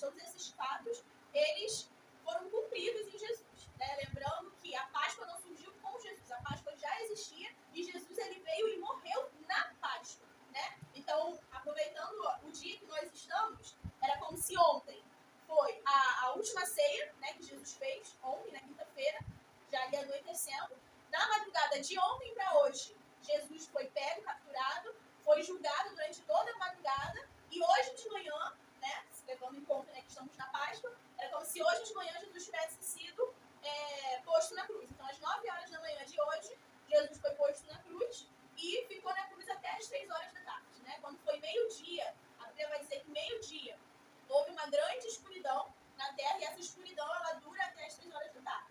todos esses fatos, eles foram cumpridos em Jesus, né? Lembrando que a Páscoa não surgiu com Jesus, a Páscoa já existia e Jesus ele veio e morreu na Páscoa, né? Então, aproveitando o dia que nós estamos, era como se ontem foi a última ceia, né, que Jesus fez, ontem, na quinta-feira, já ia anoitecendo. Na madrugada de ontem para hoje, Jesus foi pego, capturado, foi julgado durante toda a madrugada e hoje de manhã, né, levando em conta, né, que estamos na Páscoa, era como se hoje de manhã Jesus tivesse sido posto na cruz. Então, às 9 horas da manhã de hoje, Jesus foi posto na cruz e ficou na cruz até às 3 horas da tarde, né? Quando foi meio-dia, a Bíblia vai dizer que meio-dia houve uma grande escuridão na terra e essa escuridão ela dura até às 3 horas da tarde.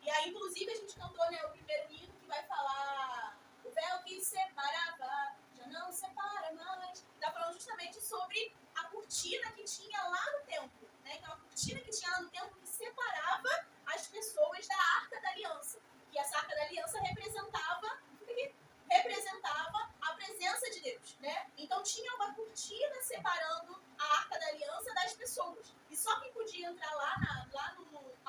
E aí, inclusive, a gente cantou, né, o primeiro hino que vai falar o véu que separava, já não separa mais. Está falando justamente sobre a cortina que tinha lá no templo, né? Então, a cortina que tinha lá no templo que separava as pessoas da Arca da Aliança. E essa Arca da Aliança representava a presença de Deus, né? Então, tinha uma cortina separando a Arca da Aliança das pessoas. E só quem podia entrar lá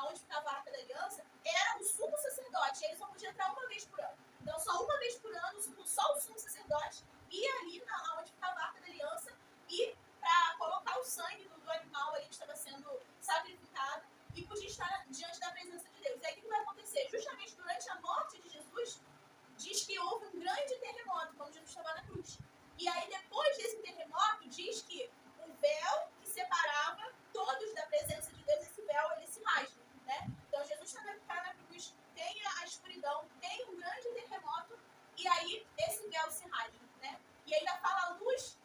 onde ficava a Arca da Aliança era o sumo sacerdote. Ele só podia entrar uma vez por ano. Então, só uma vez por ano, só o sumo sacerdote ia ali onde ficava a Arca da Aliança e para colocar o sangue do animal ali que estava sendo sacrificado e podia estar diante da presença de Deus. E aí o que vai acontecer? Justamente durante a morte de Jesus, diz que houve um grande terremoto quando Jesus estava na cruz. E aí depois desse terremoto, diz que o véu que separava todos da presença de Deus, esse véu, ele se rasga, né? Então Jesus está na cruz, tem a escuridão, tem um grande terremoto, e aí esse véu se rasga, né? E ainda fala a luz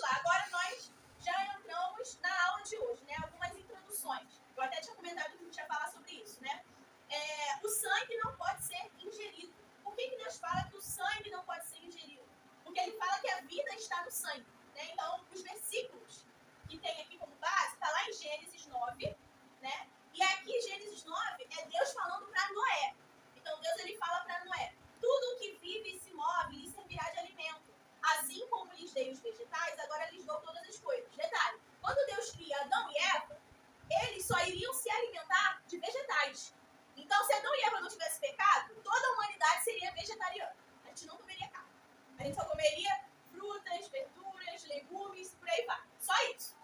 lá. Agora nós já entramos na aula de hoje, né? Algumas introduções. Eu até tinha comentado que a gente ia falar sobre isso, né? O sangue não pode ser ingerido. Por que Deus fala que o sangue não pode ser ingerido? Porque ele fala que a vida está no sangue, né? Então, os versículos que tem aqui como base, está lá em Gênesis 9, né? E aqui, Gênesis 9, é Deus falando para Noé. Então, Deus ele fala para Noé: tudo o que vive e se move lhe servirá de alimento. Assim como lhes dei os vegetais, agora lhes dou todas as coisas. Detalhe: quando Deus cria Adão e Eva, eles só iriam se alimentar de vegetais. Então, se Adão e Eva não tivessem pecado, toda a humanidade seria vegetariana. A gente não comeria carne. A gente só comeria frutas, verduras, legumes, por aí vai. Só isso.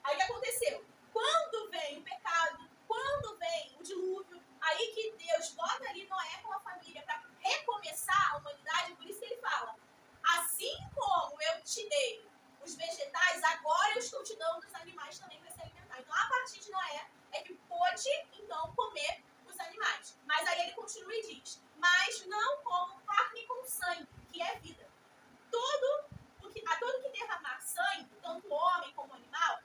Aí o que aconteceu? Quando vem o pecado, quando vem o dilúvio, aí que Deus bota ali Noé com a família para recomeçar a humanidade, por isso que ele fala: assim como eu te dei os vegetais, agora eu estou te dando os animais também para se alimentar. Então, a partir de Noé, é que pôde, então, comer os animais. Mas aí ele continua e diz: mas não como carne com sangue, que é vida. A todo que derramar sangue, tanto homem como animal,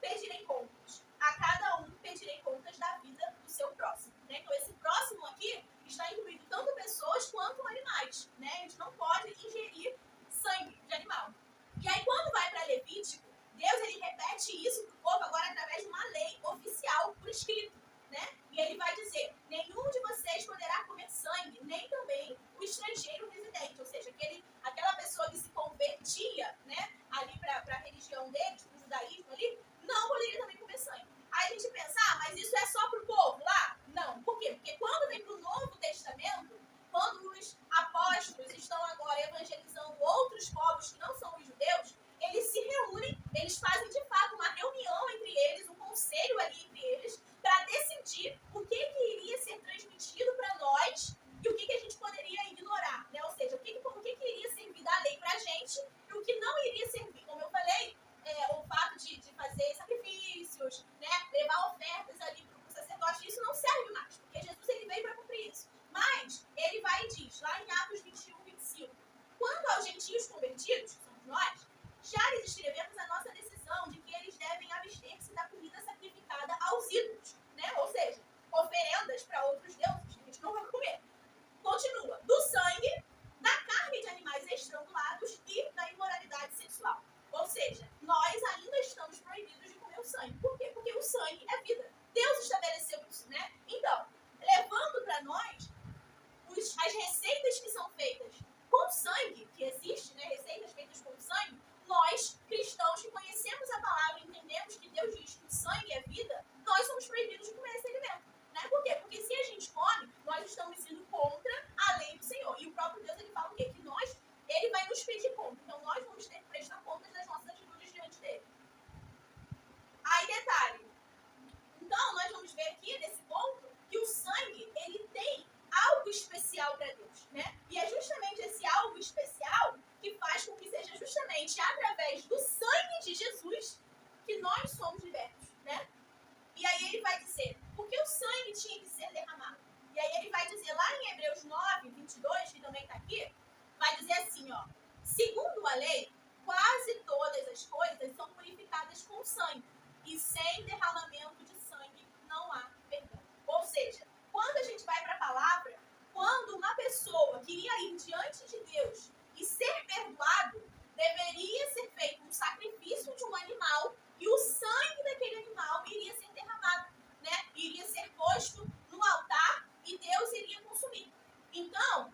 pedirei contas. A cada um pedirei contas da vida do seu próximo. Né? Então, esse próximo aqui está incluído tanto pessoas quanto animais. Né? A gente não pode ingerir sangue de animal. E aí, quando vai para Levítico, Deus ele repete isso para o povo agora através de uma lei oficial por escrito. Né? E ele vai dizer: nenhum de vocês poderá comer sangue, nem também o estrangeiro residente. Ou seja, aquela pessoa que se convertia, né, ali para a religião deles, para o judaísmo ali, não poderia também comer sangue. Aí a gente pensa: mas isso é só para o povo lá? Não. Por quê? Porque quando vem para o Novo Testamento, quando os apóstolos estão agora evangelizando outros povos que não são os judeus, eles se reúnem, eles fazem de fato uma reunião entre eles, um conselho ali entre eles, para decidir o que iria ser transmitido para nós e o que a gente poderia ignorar, né? Ou seja, o que iria servir da lei para a gente e o que não iria servir. Como eu falei, o fato de fazer sacrifícios, né? Levar ofertas ali para o sacerdote, isso não serve mais, porque Jesus ele veio para cumprir isso. Mas ele vai e diz, lá em Atos 21, 25, quanto aos gentios convertidos, que somos nós, já lhes escrevemos a nossa decisão de que eles devem abster-se da comida sacrificada aos ídolos, né? Ou seja, oferendas para outros deuses que a gente não vai comer. Continua, do sangue, da carne de animais estrangulados e da imoralidade sexual. Ou seja, nós ainda estamos proibidos de comer o sangue. Por quê? Porque o sangue é vida. Deus estabeleceu isso, né? Então, levando para nós as receitas que são feitas com sangue, que existe, né? Receitas feitas com sangue, nós, cristãos que conhecemos a palavra e entendemos que Deus diz que o sangue é vida, nós somos proibidos de comer esse alimento. Né? Por quê? Porque se a gente come, nós estamos indo contra a lei do Senhor. E o próprio Deus ele fala o quê? Que ele vai nos pedir conta. Então nós vamos ter que prestar contas das nossas atitudes diante dele. Aí, detalhe. Então, nós vamos ver aqui, nesse ponto, que o sangue, ele tem algo especial para Deus, né? E é justamente esse algo especial que faz com que seja justamente através do sangue de Jesus que nós somos libertos, né? E aí ele vai dizer, por que o sangue tinha que ser derramado? E aí ele vai dizer lá em Hebreus 9, 22, que também está aqui, vai dizer assim, ó, segundo a lei, quase todas as coisas são purificadas com sangue, e sem derramamento de sangue não há perdão. Ou seja, quando a gente vai para a palavra, quando uma pessoa queria ir diante de Deus e ser perdoado, deveria ser feito um sacrifício de um animal e o sangue daquele animal iria ser derramado, né? Iria ser posto no altar e Deus iria consumir. Então,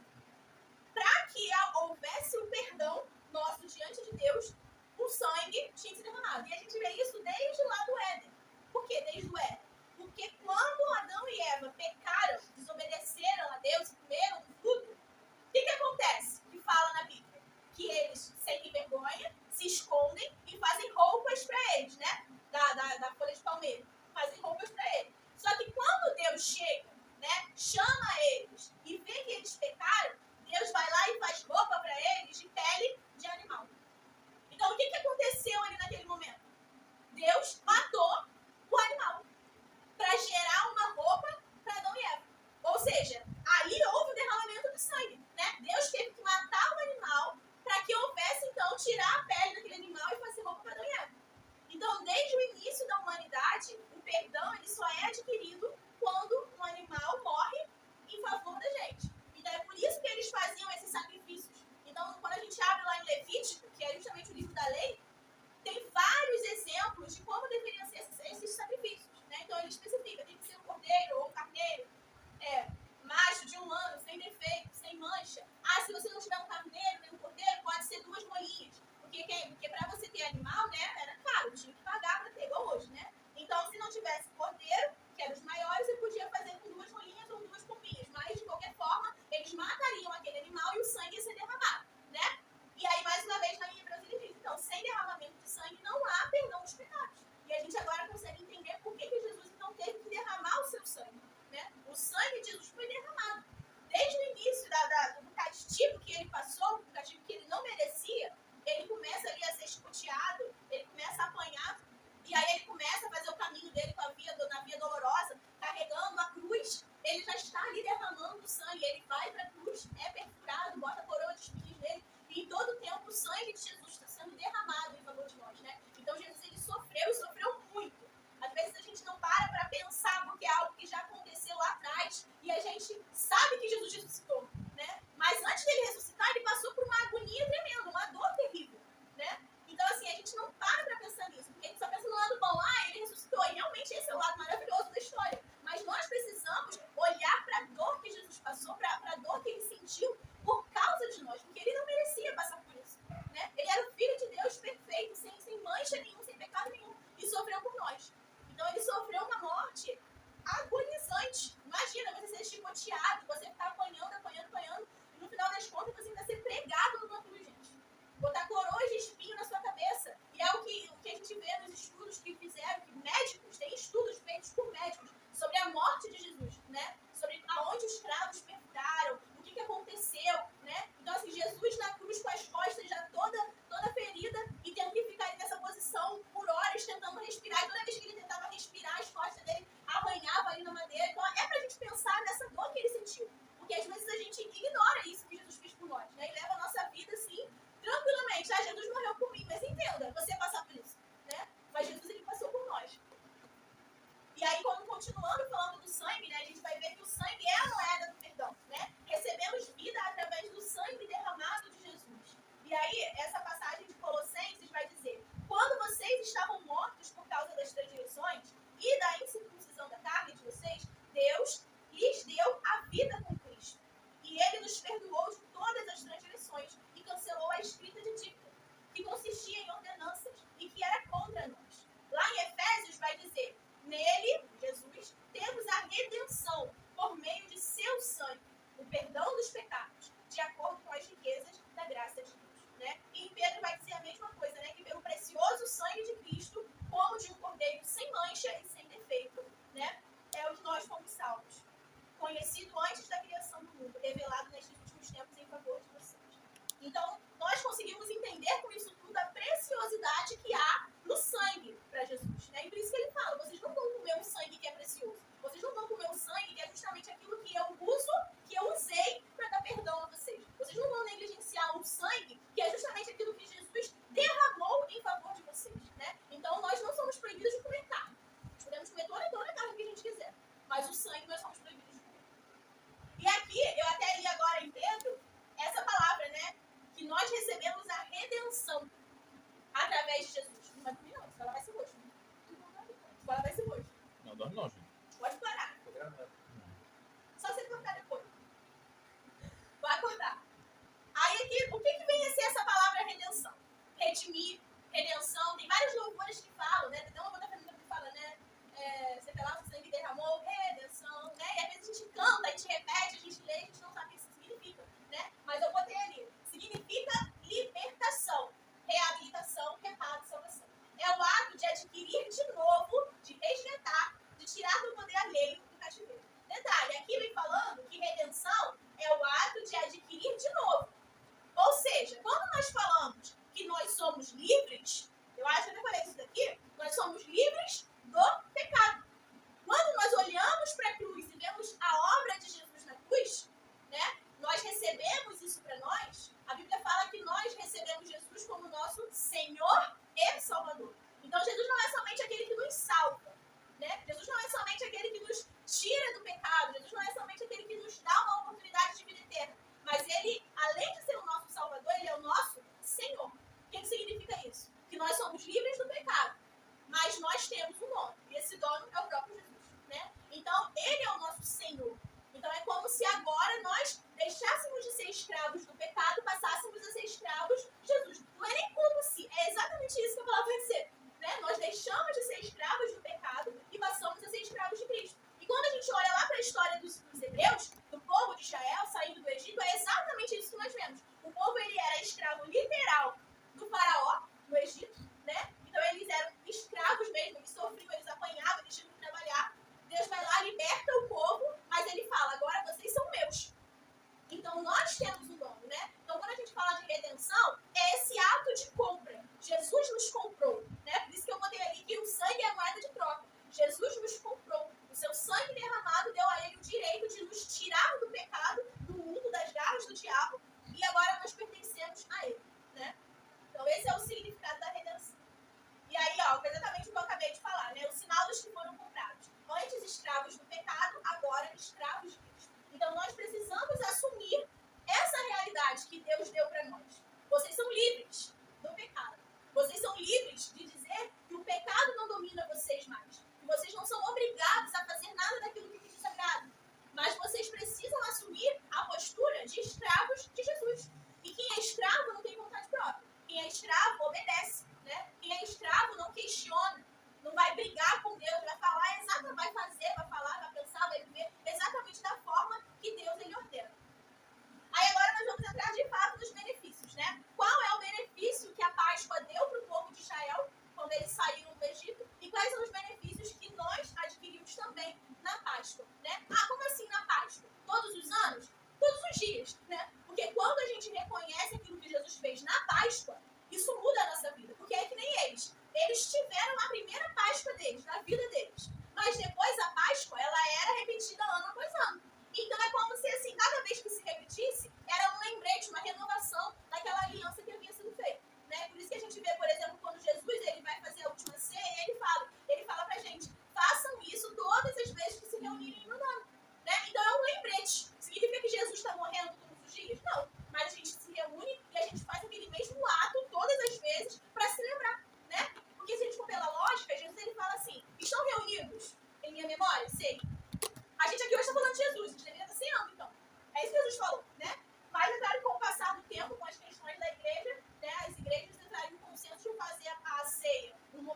para que houvesse o perdão nosso diante de Deus, o sangue tinha que ser derramado. E a gente vê isso desde lá do Éden. Por que desde o Éden? Porque quando Adão e Eva pecaram, desobedeceram a Deus e comeram do fruto, o que acontece? Que fala na Bíblia? Que eles sentem vergonha, se escondem e fazem roupas para eles, né? Da folha de palmeira. Fazem roupas para eles. Só que quando Deus chega, né? Chama eles e vê que eles pecaram, Deus vai lá e faz roupa para eles de pele de animal. Então, o que aconteceu ali naquele momento? pecado nenhum e sofreu por nós. Então ele sofreu uma morte agonizante. Imagina você ser chicoteado, você ficar apanhando, e no final das contas você ainda ser pregado numa cruz, gente. Botar coroas de espinho na sua cabeça. E é o que a gente vê nos estudos que fizeram, que médicos, tem estudos feitos por médicos sobre a morte de Jesus, né? Sobre aonde os cravos perfuraram, o que aconteceu, né? Então, assim, Jesus na cruz com as costas já toda ferida e tendo que ficar ali nessa posição por horas tentando respirar. E toda vez que ele tentava respirar, as costas dele arranhavam ali na madeira. Então, é pra gente pensar nessa dor que ele sentiu. Porque às vezes a gente ignora isso que Jesus fez por nós, né? E leva a nossa vida assim, tranquilamente. Ah, Jesus morreu por mim. Mas entenda, você passar por isso, né? Mas Jesus, ele passou por nós. E aí, quando continuando falando do sangue, né, a gente vai ver que o sangue é a moeda do perdão, né? Recebemos vida através do sangue derramado de Jesus. E aí, essa passagem de Colossenses vai dizer: quando vocês estavam mortos por causa das transgressões e da incircuncisão da carne de vocês, Deus lhes deu a vida com Cristo. E ele nos perdoou de todas as transgressões e cancelou a escrita de dívida, que consistia em ordenanças e que era contra nós. Lá em Efésios vai dizer: nele, Jesus, temos a redenção por meio de seu sangue, o perdão dos pecados, de acordo com as riquezas da graça de Deus. Né? E em Pedro vai dizer a mesma coisa, né? Que pelo precioso sangue de Cristo, como de um cordeiro sem mancha e sem defeito, né? É o que nós fomos salvos. Conhecido antes da criação do mundo, revelado nestes últimos tempos em favor de vocês. Então, nós conseguimos entender com isso tudo a preciosidade que há no sangue para Jesus. Né? E por isso que ele fala: vocês não vão comer um sangue que é precioso. Vocês não vão comer um sangue que é justamente aquilo que eu uso, que eu usei para dar perdão a vocês. Vocês não vão negligenciar um sangue que é justamente aquilo que Jesus derramou em favor de vocês. Né? Então, nós não somos proibidos de comer carne. Nós podemos comer toda a carne que a gente quiser. Mas o sangue nós somos proibidos de comer. E aqui, eu até li agora em Pedro, essa palavra, né? Que nós recebemos a redenção através de Jesus. Não vai dormir, não. A escola vai ser hoje. A escola vai ser hoje. Não, dorme não, gente. Pode parar. Tô gravando. Só você cortar depois. Vai cortar. Aí aqui, o que vem a ser essa palavra redenção? Redimir, redenção. Tem vários louvores que falam, né? Tem uma outra família que fala, né? Você vê lá, o sangue derramou, redenção, né? E às vezes a gente canta, a gente repete, a gente lê, a gente não sabe o que isso significa, né? Mas eu botei ali. Significa libertação, reabilitação, reparo, salvação. É o ato de adquirir de novo, de resgatar, de tirar do poder alheio do cativeiro. Detalhe, aqui vem falando que redenção é o ato de adquirir de novo. Ou seja, quando nós falamos que nós somos livres, eu acho que eu falei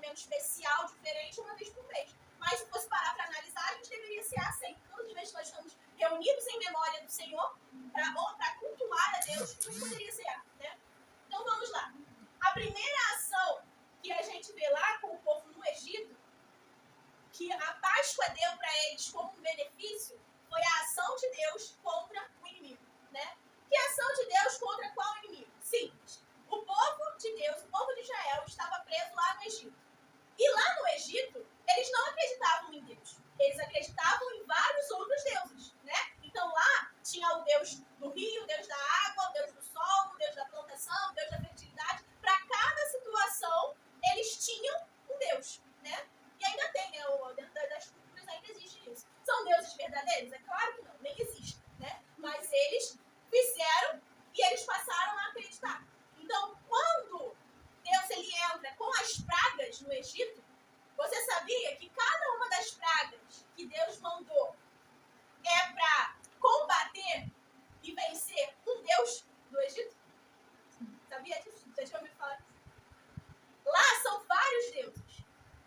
evento especial, diferente, uma vez por mês. Mas se fosse parar para analisar, a gente deveria ser assim. Todas as vezes que nós estamos reunidos em memória do Senhor, para cultuar a Deus, não poderia ser, né? Então vamos lá. A primeira ação que a gente vê lá com o povo no Egito, que a Páscoa deu para eles como um benefício, foi a ação de Deus contra o inimigo, né? Que ação de Deus contra qual inimigo? Simples. O povo de Deus, o povo de Israel, estava preso lá no Egito. E lá no Egito, eles não acreditavam em Deus. Eles acreditavam em vários outros deuses, né? Então lá tinha o Deus do rio, o Deus da água, o Deus do sol, o Deus da plantação, o Deus da fertilidade. Para cada situação, eles tinham um Deus, né? E ainda tem, né? Dentro das culturas ainda existe isso. São deuses verdadeiros? É claro que não, nem existe, né? Mas eles fizeram e eles passaram a acreditar. Então, quando Deus ele entra com as pragas no Egito, você sabia que cada uma das pragas que Deus mandou é para combater e vencer um Deus do Egito? Sabia disso? Já tinha ouvido falar disso? Lá são vários deuses.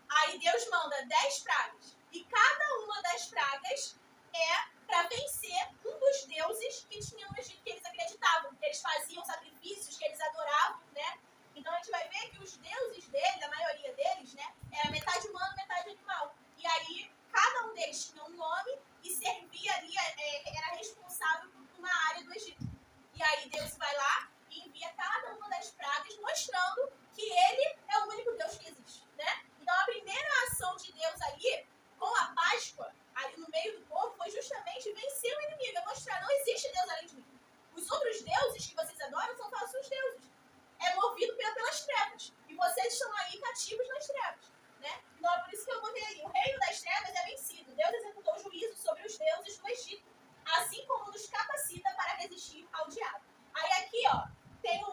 Aí Deus manda 10 pragas. E cada uma das pragas é para vencer um dos deuses que tinha no Egito, que eles acreditavam, que eles faziam sacrifícios, que eles adoravam, né? Então a gente vai ver que os deuses dele, a maioria deles, né, era metade humano, metade animal. E aí cada um deles tinha um nome e servia ali, era responsável por uma área do Egito. E aí Deus vai lá e envia cada uma das pragas, mostrando que ele é o único Deus que existe, né? Então a primeira ação de Deus ali, com a Páscoa, ali no meio do povo, foi justamente vencer o inimigo, é mostrar, não existe Deus além de mim. Os outros deuses que vocês adoram são falsos deuses. É movido pelas trevas. E vocês estão aí cativos nas trevas, né? Então é por isso que eu botei aí, o reino das trevas é vencido. Deus executou juízo sobre os deuses do Egito, assim como nos capacita para resistir ao diabo. Aí aqui, ó, tem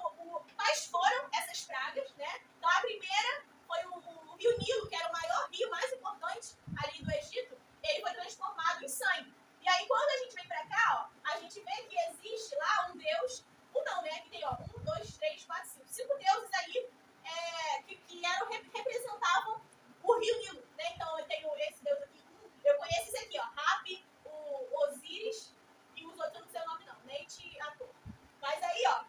quais foram essas pragas, né? Então a primeira foi o rio Nilo, que era o maior rio mais importante ali do Egito. Ele foi transformado em sangue. E aí quando a gente vem pra cá, ó, a gente vê que existe lá um Deus, não, né? Que tem, ó, 1, 2, 3, 4, 5 deuses ali que representavam o rio Nilo, né? Então eu tenho esse deus aqui, eu conheço esse aqui, ó, Rabi, o Osíris e os outros eu não sei o nome não, Neite e Ator. Mas aí, ó,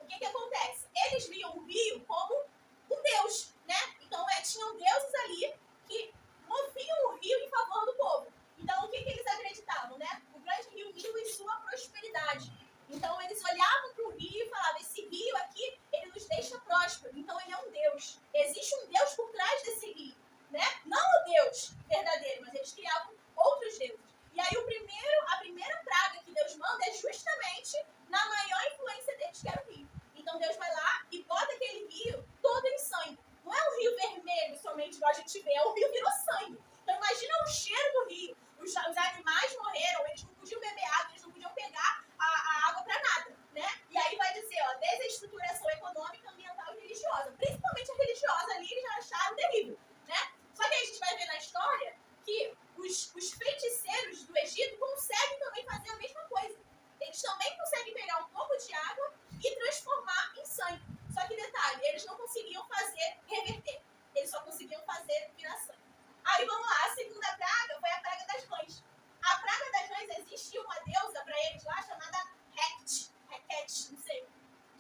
o que acontece? Eles viam o rio como um deus, né? Então tinham deuses ali que moviam o rio em favor do povo. Então o que eles acreditavam, né? O grande rio Nilo e sua prosperidade. Então eles olhavam para o rio e falavam, esse rio aqui, ele nos deixa próspero. Então ele é um Deus. Existe um Deus por trás desse rio, né? Não o Deus verdadeiro, mas eles criavam outros deuses. E aí a primeira praga que Deus manda é justamente na maior influência deles, que era o rio. Então Deus vai lá e bota aquele rio todo em sangue. Não é um rio vermelho somente igual a gente vê, o rio virou sangue. Então imagina o cheiro do rio. Os animais morreram, eles não podiam beber água, eles não podiam pegar a água para nada, né? E aí vai dizer, ó, desestruturação econômica, ambiental e religiosa. Principalmente a religiosa ali, eles já acharam terrível, né? Só que aí a gente vai ver na história que os feiticeiros do Egito conseguem também fazer a mesma coisa. Eles também conseguem pegar um pouco de água e transformar em sangue. Só que detalhe, eles não conseguiam fazer reverter. Eles só conseguiam fazer virar sangue. Aí vamos lá, a segunda praga foi a praga das rãs. A praga das rãs, existia uma deusa para eles lá chamada Heket, não sei,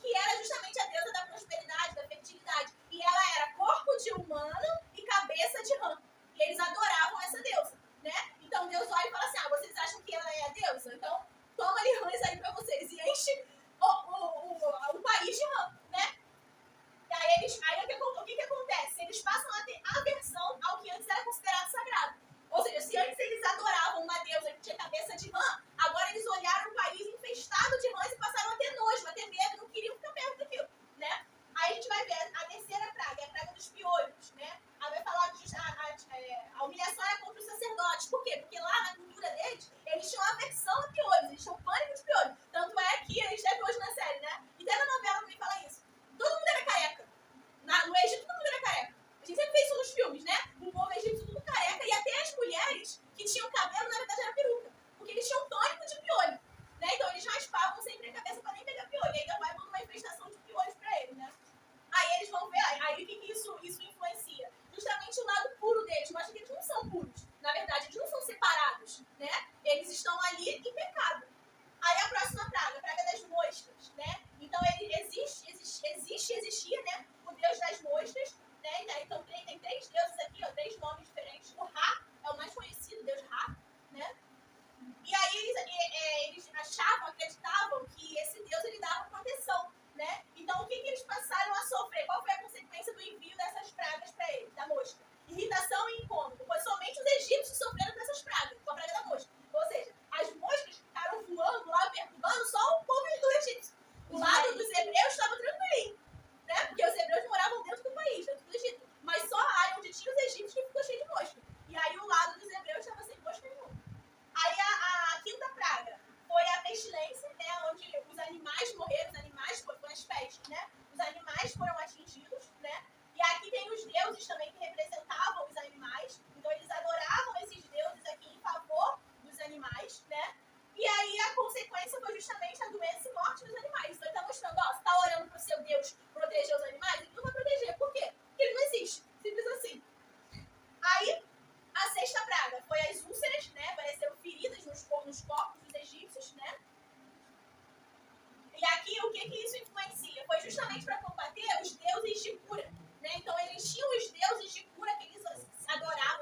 que era justamente a deusa da prosperidade, da fertilidade. E ela era corpo de humano e cabeça de rã. E eles adoravam essa deusa, né? Então Deus olha e fala assim, vocês acham que ela é a deusa? Então toma ali rãs aí para vocês. E enche o país de rã, né? E aí o que acontece? Eles passam a ter aversão ao que antes era considerado sagrado. Ou seja, se antes eles adoravam uma deusa que tinha cabeça de rã, agora eles olharam o país infestado de rãs e passaram a ter nojo, a ter medo, não queriam ficar perto daquilo, né? Aí a gente vai ver a terceira praga, é a praga dos piolhos, né? Aí vai falar a humilhação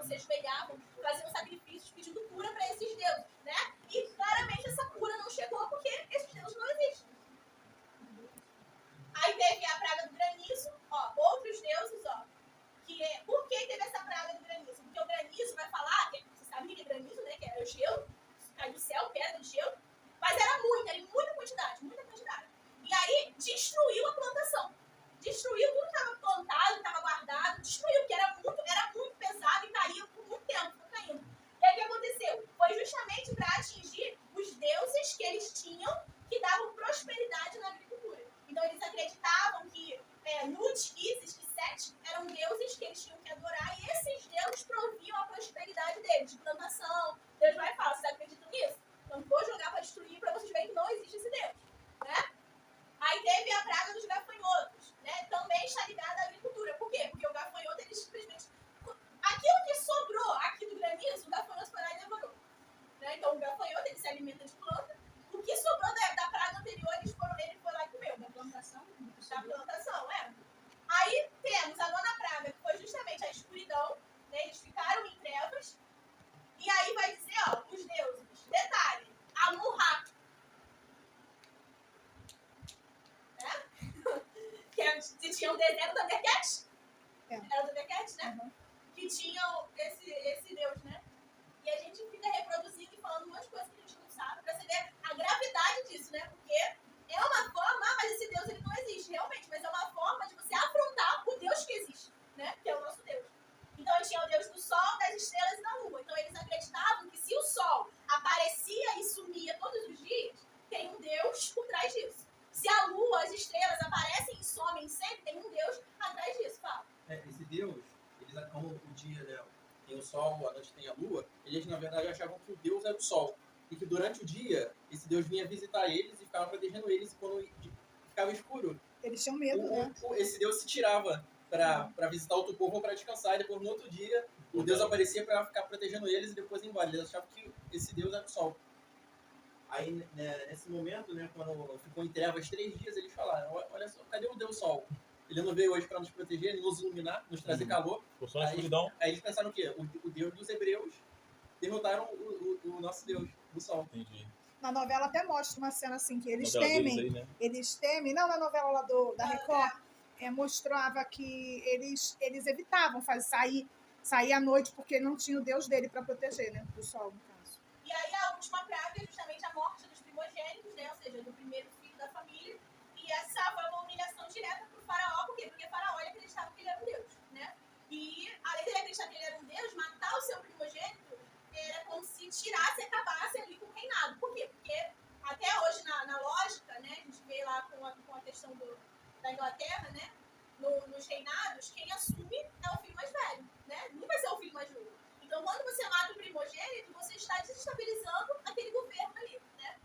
se ajoelhavam, faziam sacrifícios pedindo cura para esses deuses, né? E claramente essa cura não chegou porque esses deuses não existem. Aí teve a praga do granizo, ó, outros deuses, ó, que é, por que teve essa praga do granizo? Porque o granizo vai falar, você sabe que é granizo, né, que é gelo, cai do céu, pedra de gelo, mas era em muita quantidade. E aí destruiu a plantação, destruiu tudo que estava plantado, estava guardado, destruiu, porque era muito pesado e caía por muito tempo, foi caindo. E aí o que aconteceu? Foi justamente para atingir os deuses que eles tinham, que davam prosperidade na agricultura. Então eles acreditavam que Nut, Isis e Set eram deuses que eles tinham que adorar, e esses deuses proviam a prosperidade deles, de plantação. Deus vai falar, vocês acreditam nisso? Então vou jogar para destruir para vocês verem que não existe esse Deus, né? Aí teve a praga dos gafanhotos, né? Também está ligada à agricultura. Por quê? Porque o gafanhoto, ele simplesmente... Aquilo que sobrou aqui do granizo, o gafanhoto foi lá e devorou. Né? Então o gafanhoto, ele se alimenta de planta. O que sobrou da praga anterior, ele foi lá e comeu. Da plantação, Aí temos a nona praga, que foi justamente a escuridão. Né? Eles ficaram em trevas. E aí vai dizer, ó, os deuses. Detalhe, Amon-Ra. Né? Que tinha o deserto da Berquete. Era do Berquete, né? Uhum. Que tinham esse deus, né? E a gente fica reproduzindo e falando umas coisas que a gente não sabe, pra você ver a gravidade disso, né? Porque é uma forma, mas esse Deus ele não existe, realmente, mas é uma forma de você afrontar o Deus que existe, né? Que é o nosso Deus. Então eles tinham o Deus do Sol, das estrelas e da Lua. Então eles acreditavam que se o Sol aparecia e sumia todos os dias, tem um Deus por trás disso. Se a Lua, as estrelas aparecem e somem sempre, tem um Deus atrás disso, fala. Esse Deus, eles, como o dia, né, tem o Sol, a noite tem a Lua, eles na verdade achavam que o Deus era o Sol. E que durante o dia, esse Deus vinha visitar eles e ficava protegendo eles, e quando ficava escuro, eles tinham medo, né? Esse Deus se tirava para visitar outro povo ou para descansar, e depois no outro dia o Deus aparecia para ficar protegendo eles e depois ir embora. Eles achavam que esse Deus era o Sol. Aí, né, nesse momento, né, quando ficou em trevas 3 dias, eles falaram, olha só, cadê o Deus Sol? Ele não veio hoje para nos proteger, nos iluminar, nos trazer calor. Aí eles pensaram o quê? O Deus dos hebreus derrotaram o nosso Deus, o Sol. Entendi. Na novela até mostra uma cena assim, que eles temem. Aí, né? Eles temem. Não, na novela lá da Record, mostrava que eles evitavam sair à noite porque não tinha o Deus dele para proteger, né? Do Sol, no caso. E aí a última praga é justamente a morte dos primogênitos, né? Ou seja, do primeiro filho da família. E essa foi uma humilhação direta para o faraó. Por quê? Porque o faraó acreditava que ele era um Deus, né? E além de ele acreditar que ele era um Deus, matar o seu primogênito era como se tirasse e acabasse ali com o reinado. Por quê? Porque até hoje, na lógica, né? A gente vê lá com a questão da Inglaterra, né? Nos reinados, quem assume é o filho mais velho, né? Nunca vai ser o filho mais novo. Então, quando você mata o primogênito, você está desestabilizando aquele governo ali, né?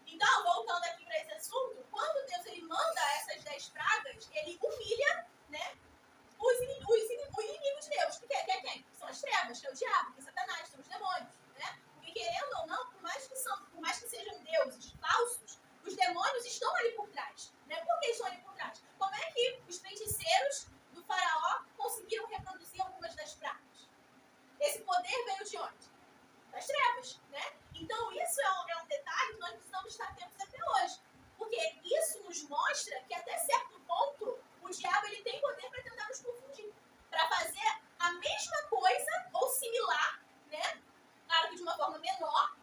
Então, voltando aqui para esse assunto, quando Deus ele manda essas 10 pragas, ele humilha, né, os inimigos de Deus. Que é quem? São as trevas, que é o diabo, que é Satanás, são os demônios, né? Porque querendo ou não, por mais que sejam deuses falsos, os demônios estão ali por trás, né? Por que estão ali por trás? Como é que os feiticeiros do faraó conseguiram reproduzir algumas das pragas? Esse poder veio de onde? Das trevas, né? Então isso é um detalhe que nós precisamos estar atentos até hoje. Porque isso nos mostra que até certo ponto o diabo ele tem poder para tentar nos confundir. Para fazer a mesma coisa ou similar, né? Claro que de uma forma menor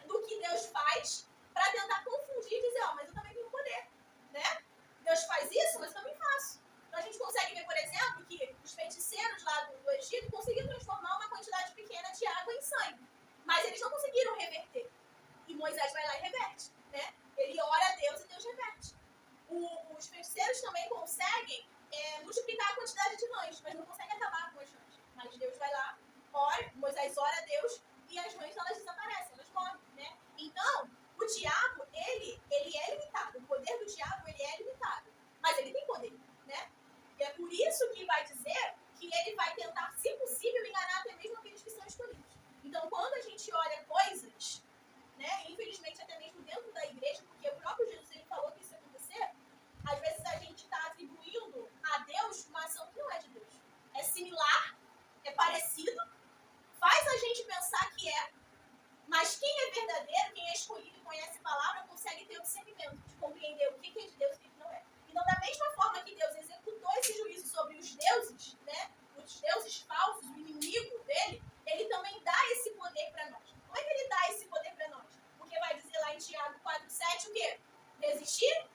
do que Deus faz, para tentar confundir e dizer, mas eu também tenho poder, né? Deus faz isso, mas eu também faço. Então a gente consegue ver, por exemplo, que os feiticeiros lá do Egito conseguiram transformar uma quantidade pequena de água em sangue. Mas eles não conseguiram reverter. E Moisés vai lá e reverte, né? Ele ora a Deus e Deus reverte. Os feiticeiros também conseguem multiplicar a quantidade de rãs, mas não conseguem acabar com as rãs. Mas Deus vai lá, Moisés ora a Deus e as rãs elas desaparecem, elas morrem, né? Então, o diabo, ele é limitado. O poder do diabo, ele é limitado. Mas ele tem poder, né? E é por isso que vai dizer que ele vai tentar, se possível, enganar até mesmo aqueles que são escolhidos. Então, quando a gente olha coisas, né, infelizmente até mesmo dentro da igreja, porque o próprio Jesus ele falou que isso ia acontecer, às vezes a gente está atribuindo a Deus uma ação que não é de Deus. É similar, é parecido, discernimento, de compreender o que é de Deus e o que não é. Então, da mesma forma que Deus executou esse juízo sobre os deuses, né, os deuses falsos, o inimigo dele, ele também dá esse poder para nós. Como é que ele dá esse poder para nós? Porque vai dizer lá em Tiago 4,7 o quê? Resistir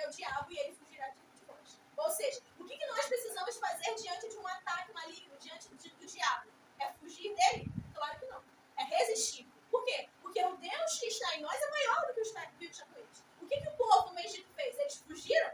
ao diabo e ele fugirá de vós. Ou seja, o que nós precisamos fazer diante de um ataque maligno, diante do diabo? É fugir dele? Claro que não. É resistir. Por quê? Porque o Deus que está em nós é maior do que o que está com eles. O que o povo no Egito fez? Eles fugiram?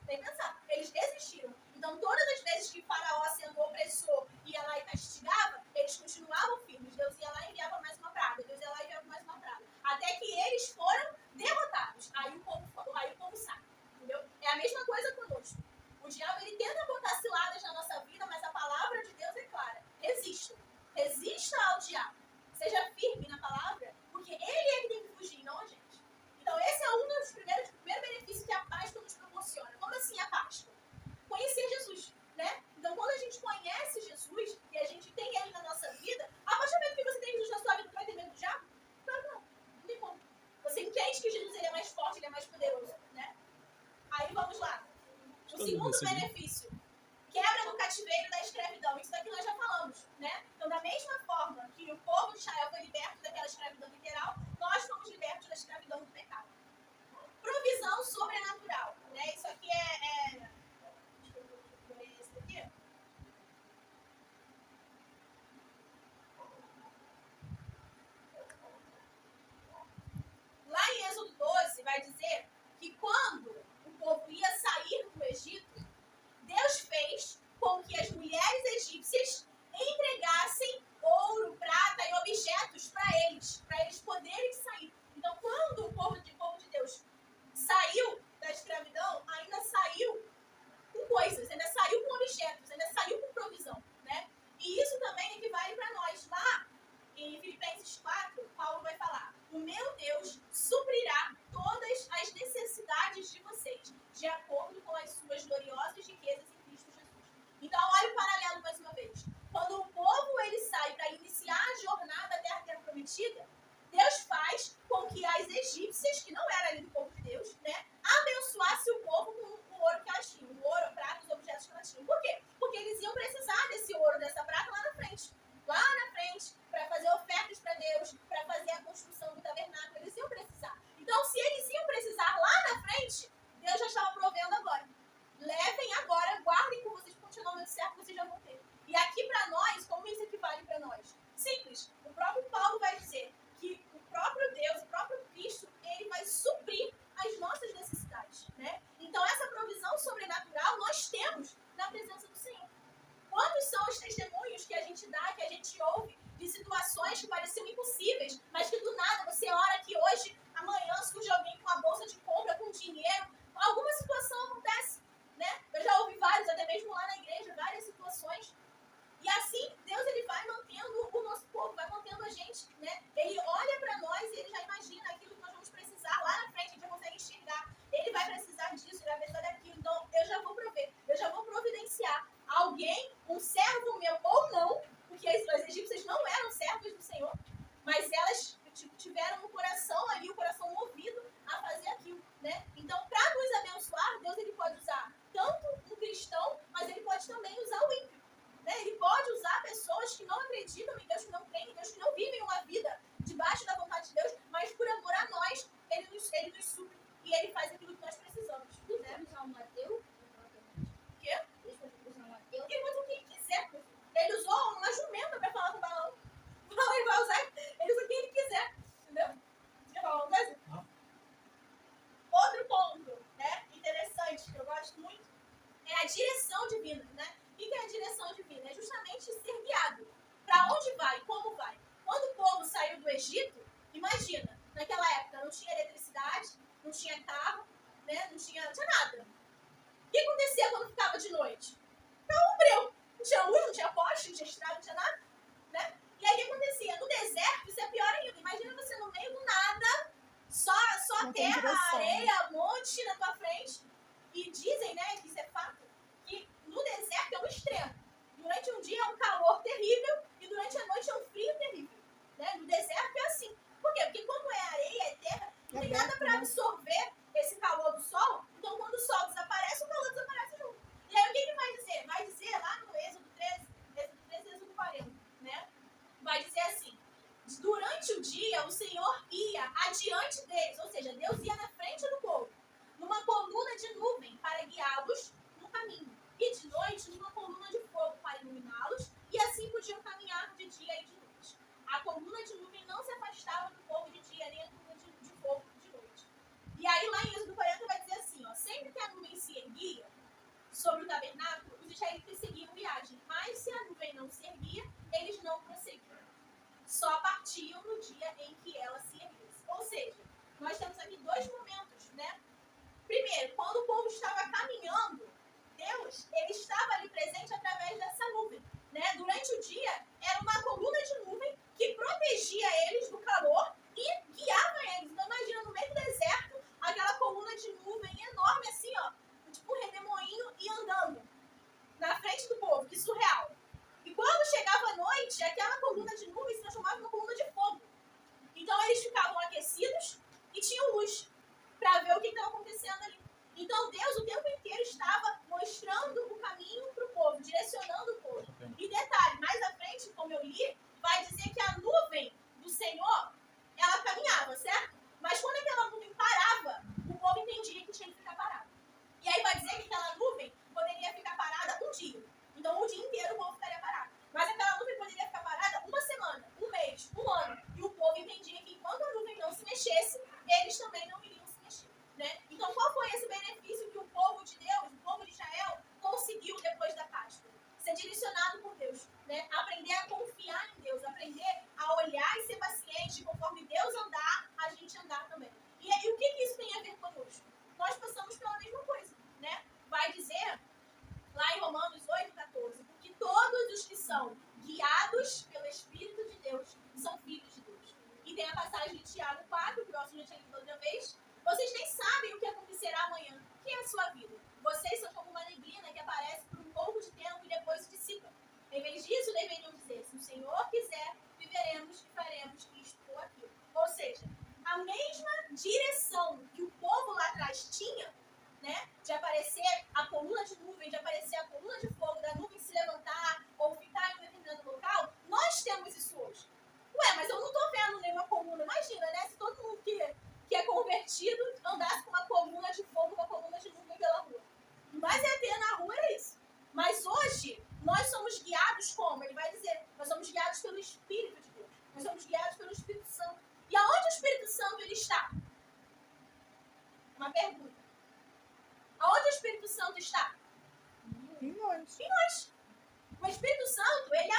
Tem que pensar. Eles desistiram. Então, todas as vezes que Faraó sendo opressor ia lá e castigava, eles continuavam firmes. Deus ia lá e enviava mais uma praga. Deus ia lá e enviava mais uma praga. Até que eles foram derrotados. Aí o povo sai. Entendeu? É a mesma coisa conosco. O diabo, ele tenta botar ciladas na nossa vida, mas a palavra de Deus é clara. Resista. Resista ao diabo. Seja firme na palavra, porque ele é que tem que fugir, não a gente. Então, esse é um dos primeiros benefícios que a Páscoa nos proporciona. Como assim a Páscoa? Conhecer Jesus, né? Então, quando a gente conhece Jesus e a gente tem ele na nossa vida, a partir do momento que você tem Jesus na sua vida, você vai ter medo do diabo? Claro que não. Não tem como. Você entende que Jesus ele é mais forte, ele é mais poderoso, né? Aí, vamos lá. O segundo benefício. Quebra do cativeiro da escravidão. Isso daqui nós já falamos, né? Então, da mesma forma que o povo de Israel foi liberto daquela escravidão literal, nós fomos libertos da escravidão do pecado. Provisão sobrenatural, né? Isso aqui deixa eu ver esse daqui. Lá em Êxodo 12 vai dizer que quando o povo ia sair do Egito, Deus fez com que as mulheres egípcias entregassem ouro, prata e objetos para eles poderem sair. Então, quando o povo de Deus saiu da escravidão, ainda saiu com coisas, ainda saiu com objetos, ainda saiu com provisão, né? E isso também equivale para nós. Lá em Filipenses 4, Paulo vai falar: o meu Deus suprirá todas as necessidades de vocês, de acordo com as suas gloriosas riquezas em Cristo Jesus. Então, olha o paralelo mais uma vez. Quando o povo ele sai para iniciar a jornada até a terra prometida, Deus faz com que as egípcias, que não eram ali do povo de Deus, né, abençoasse o povo com o ouro que elas tinham, o ouro, a prata, os objetos que elas tinham. Por quê? Porque eles iam precisar desse ouro, dessa prata lá na frente. Lá na frente, para fazer ofertas para Deus, para fazer a construção do tabernáculo, eles iam precisar. Então, se eles iam precisar lá na frente, Deus já estava provendo agora. Levem agora, guardem com vocês, continuam no certo, vocês já vão ter. E aqui para nós, como isso equivale para nós? Simples. O próprio Paulo vai dizer que o próprio Deus, o próprio Cristo, ele vai suprir as nossas necessidades, né? Então, essa provisão sobrenatural nós temos na presença do Senhor. Quantos são os testemunhos que a gente dá, que a gente ouve, de situações que pareciam impossíveis, mas que do nada você ora que hoje, amanhã, surge alguém com a bolsa de compra, com dinheiro, alguma situação acontece, né? Eu já ouvi vários, até mesmo lá na igreja, várias situações. E assim, Deus ele vai mantendo o nosso povo, vai mantendo a gente, né? Ele olha para nós e ele já imagina aquilo que nós vamos precisar lá na frente, a gente já consegue enxergar. Ele vai precisar disso, ele vai precisar daquilo. Então, eu já vou prover, eu já vou providenciar alguém, um servo meu ou não, porque as egípcias não eram servos do Senhor, mas elas tiveram um coração ali, o coração movido a fazer aquilo, né? Então, para nos abençoar, Deus ele pode usar tanto um cristão, mas ele pode também usar o ímpio. Né? Ele pode usar pessoas que não acreditam em Deus, que não creem em Deus, que não vivem uma vida debaixo da vontade de Deus, mas por amor a nós, ele nos supre e ele faz aquilo que nós precisamos. Ele pode usar um ateu? O quê? Ele pode usar um ateu? Ele usa quem quiser. Ele usou uma jumenta para falar com o balão. Ele vai usar, ele usa quem ele quiser. Entendeu? Quer falar uma coisa? Não. Outro ponto, né, interessante, que eu gosto muito, é a direção divina, né? O que é a direção divina? É justamente ser guiado. Para onde vai? Como vai? Quando o povo saiu do Egito, imagina, naquela época não tinha eletricidade, não tinha carro, né? Não tinha nada. O que acontecia quando ficava de noite? Ficava um breu. Não tinha luz, não tinha poste, não tinha estrada, não tinha nada. Né? E aí o que acontecia? No deserto, isso é pior ainda. Imagina você no meio do nada, só Não tem terra, direção. areia, monte na tua frente. E dizem, né, que isso é fato, que no deserto é um extremo. Durante um dia é um calor terrível e durante a noite é um frio terrível. Né? No deserto é assim. adiante deles, ou seja, Deus ia na frente do povo, numa coluna de nuvem para guiá-los no caminho, e de noite numa coluna de fogo para iluminá-los, e assim podiam caminhar de dia e de noite. A coluna de nuvem não se afastava do povo de dia, nem a coluna de fogo de noite. E aí lá em Êxodo 40 vai dizer assim, ó, sempre que a nuvem se erguia sobre o tabernáculo, os israelitas seguiam viagem, mas se a nuvem não se erguia, eles não prosseguiam. Só partiam no dia em que ela se erguesse. Ou seja, nós temos aqui dois momentos, né? Primeiro, quando o povo estava caminhando, Deus, ele estava ali presente através dessa nuvem, né? Durante o dia, era uma coluna de nuvem que protegia eles do calor e guiava eles. Então, imagina, no meio do deserto, aquela coluna de nuvem enorme assim, ó, tipo um redemoinho e andando na frente do povo, que surreal. E quando chegava a noite, aquela coluna de nuvem se transformava numa coluna de fogo. Então, eles ficavam aquecidos e tinham luz para ver o que estava acontecendo ali. Então, Deus o tempo inteiro estava mostrando o caminho para o povo, direcionando o povo. E detalhe, mais à frente, como eu li, vai dizer que a nuvem do Senhor, ela caminhava, certo? Mas quando aquela nuvem parava, o povo entendia que tinha que ficar parado. E aí vai dizer que aquela nuvem poderia ficar parada um dia. Então, o dia inteiro o povo ficaria parado. Mas aquela nuvem poderia ficar parada uma semana, um mês, um ano. E o povo entendia que enquanto a nuvem não se mexesse, eles também não iriam se mexer, né? Então, qual foi esse benefício que o povo de Deus, o povo de Israel, conseguiu depois da Páscoa? Ser direcionado por Deus, né? Aprender a confiar em Deus, aprender a olhar e ser paciente. Conforme Deus andar, a gente andar também. E o que isso tem a ver conosco? Nós passamos pela mesma coisa, né? Vai dizer lá em Romanos 8,14, porque todos os que são guiados pelo Espírito de Deus são filhos de Deus. E tem a passagem de Tiago 4, que o Nelson já tinha lido outra vez. Vocês nem sabem o que acontecerá amanhã. O que é a sua vida? Vocês são como uma neblina que aparece por um pouco de tempo e depois se dissipa. Em vez disso, deveriam dizer, se o Senhor quiser, viveremos e faremos isto ou aquilo. Ou seja, a mesma direção que o povo lá atrás tinha, né, de aparecer a coluna de nuvem, de aparecer a coluna de fogo, da nuvem se levantar ou ficar em um determinado local, nós temos isso hoje. Ué, mas eu não tô vendo nenhuma coluna. Imagina, né, se todo mundo que é convertido andasse com uma coluna de fogo, uma coluna de nuvem pela rua. Mas ia ter na rua era isso. Mas hoje, nós somos guiados como? Ele vai dizer, nós somos guiados pelo Espírito de Deus. Nós somos guiados pelo Espírito Santo. E aonde o Espírito Santo ele está? Uma pergunta. Aonde o Espírito Santo está? Em nós. Em nós. O Espírito Santo, ele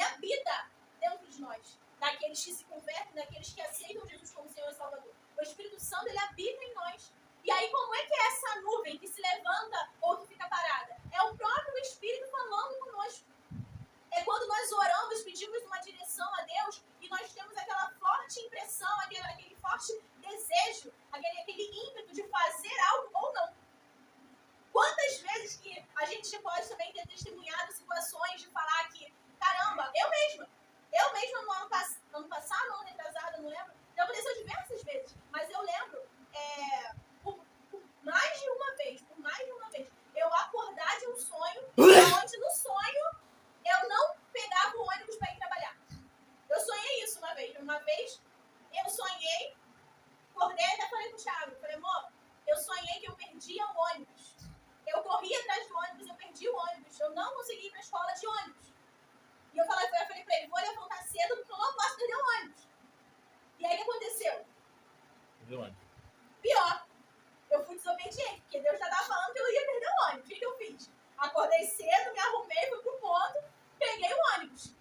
habita dentro de nós. Daqueles que se convertem, daqueles que aceitam Jesus como Senhor e Salvador. O Espírito Santo, ele habita em nós. E aí, como é que é essa nuvem que se levanta ou que fica parada? É o próprio Espírito falando conosco. É quando nós oramos, pedimos uma direção a Deus e nós temos aquela forte impressão, aquele forte desejo, aquele ímpeto de fazer algo ou não. Quantas vezes que a gente pode também ter testemunhado situações de falar que, caramba, eu mesma no ano passado, ano retrasado, não lembro, já aconteceu diversas vezes, mas eu lembro, por mais de uma vez, eu acordar de um sonho, onde no sonho eu não pegava o ônibus para ir trabalhar. Eu sonhei isso uma vez. Uma vez eu sonhei, acordei e até falei com o Thiago, falei, amor, eu sonhei que eu perdia o ônibus. Eu corri atrás do ônibus, eu perdi o ônibus. Eu não consegui ir para a escola de ônibus. E eu falei para ele, vou levantar cedo porque eu não posso perder o ônibus. E aí o que aconteceu? Pior. Eu fui desobediente, porque Deus já estava falando que eu ia perder o ônibus. O que eu fiz? Acordei cedo, me arrumei, fui pro ponto, peguei o ônibus.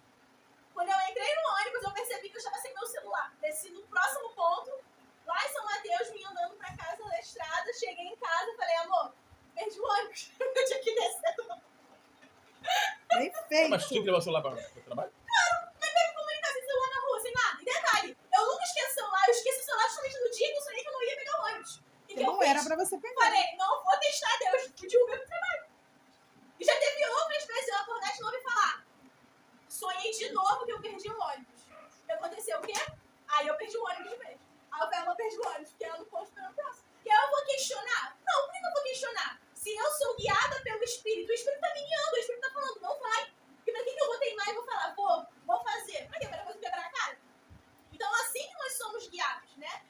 Quando eu entrei no ônibus, eu percebi que eu estava sem meu celular. Desci no próximo ponto, lá em São Mateus, vim andando para casa na estrada, cheguei em casa e falei, amor, perdi o ônibus. Eu tinha que descer do... Bem feito. Mas tu tinha que levar o celular para o trabalho? Claro, mas como é que comunicar sem celular na rua, sem nada? E detalhe, eu nunca esqueci o celular, eu esqueci o celular justamente no dia que eu sonhei que eu não ia pegar o ônibus. E que eu Não era fiz? pra você pegar. Falei, não vou testar Deus, fui de Uber pro trabalho. E já teve outras vezes eu acordar de novo e falar, sonhei de novo que eu perdi o ônibus. E aconteceu o quê? Aí eu perdi o ônibus de vez. Aí eu falei, eu perdi o ônibus, porque ela não pode esperar o próximo. E aí eu vou questionar? Não, por que eu vou questionar? Se eu sou guiada pelo Espírito, o Espírito tá me guiando, o Espírito tá falando, não vai. E pra que eu vou teimar e vou falar, vou fazer? Pra quê? Pra depois quebrar a cara? Então assim que nós somos guiados, né?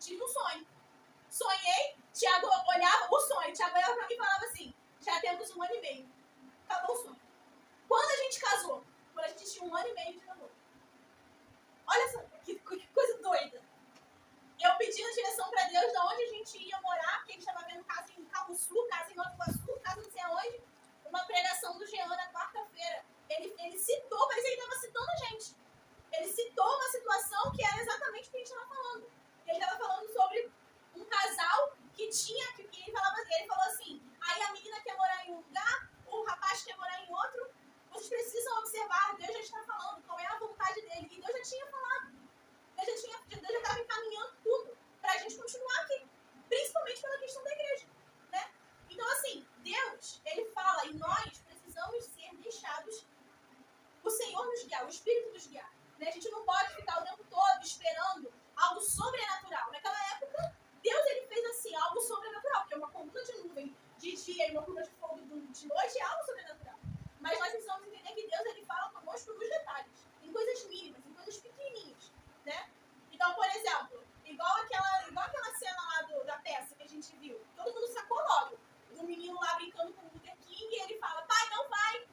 tive um sonho. Sonhei, Tiago olhava o sonho, Tiago olhava pra mim e falava assim, já temos 1 ano e meio. Acabou o sonho. Quando a gente casou? Quando a gente tinha 1 ano e meio de namoro. Olha só, que coisa doida. Eu pedi a direção pra Deus de onde a gente ia morar, porque a gente estava vendo casa em Cabo Sul, casa em Nova Iguaçu, casa não sei aonde. Uma pregação do Jean na quarta-feira. Ele citou, parecia que ele estava citando a gente. Ele citou uma situação que era exatamente o que a gente estava falando. Ele estava falando sobre um casal que tinha, que ele falou assim, aí a menina quer morar em um lugar, o rapaz quer morar em outro, vocês precisam observar, Deus já está falando, qual é a vontade dele. E Deus já tinha falado. Deus já estava encaminhando tudo para a gente continuar aqui. Principalmente pela questão da igreja. Né? Então, assim, Deus, ele fala, e nós precisamos ser deixados o Senhor nos guiar, o Espírito nos guiar. Né? A gente não pode ficar o tempo todo esperando algo sobrenatural. Naquela época, Deus ele fez assim, algo sobrenatural, porque uma coluna de nuvem de dia e uma coluna de fogo de noite é algo sobrenatural. Mas nós precisamos entender que Deus ele fala conosco nos detalhes, em coisas mínimas, em coisas pequenininhas. Né? Então, por exemplo, igual aquela cena lá da peça que a gente viu, todo mundo sacou logo. O menino lá brincando com o Luther King e ele fala, pai, não vai.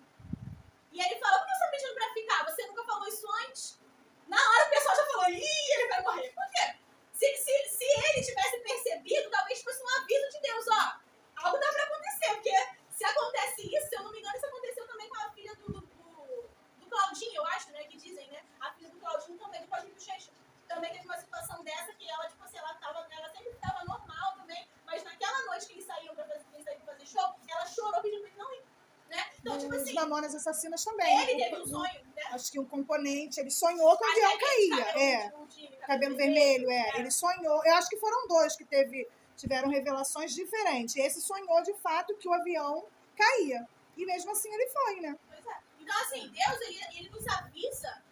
E ele fala, por que você está pedindo pra ficar? Você nunca falou isso antes? Na hora o pessoal já falou, ih, ele vai morrer. Por quê? Se ele tivesse percebido, talvez fosse um aviso de Deus, ó, algo dá pra acontecer, porque se acontece isso, se eu não me engano, isso aconteceu também com a filha do Claudinho, eu acho, né, que dizem, né, a filha do Claudinho também, do Claudinho Bochecha, também teve uma situação dessa que ela, tipo assim, ela sempre estava normal também, mas naquela noite que eles saíam pra fazer show, ela chorou pedindo pra ele não ir, né, então, tipo assim, Os Mamonas Assassinas também. ele teve um sonho, né, Acho que um componente, ele sonhou que o avião caía. Cabelo vermelho, ele sonhou. Eu acho que foram 2 que tiveram revelações diferentes. Esse sonhou, de fato, que o avião caía. E mesmo assim ele foi, né? Pois é. Então, assim, Deus, ele nos avisa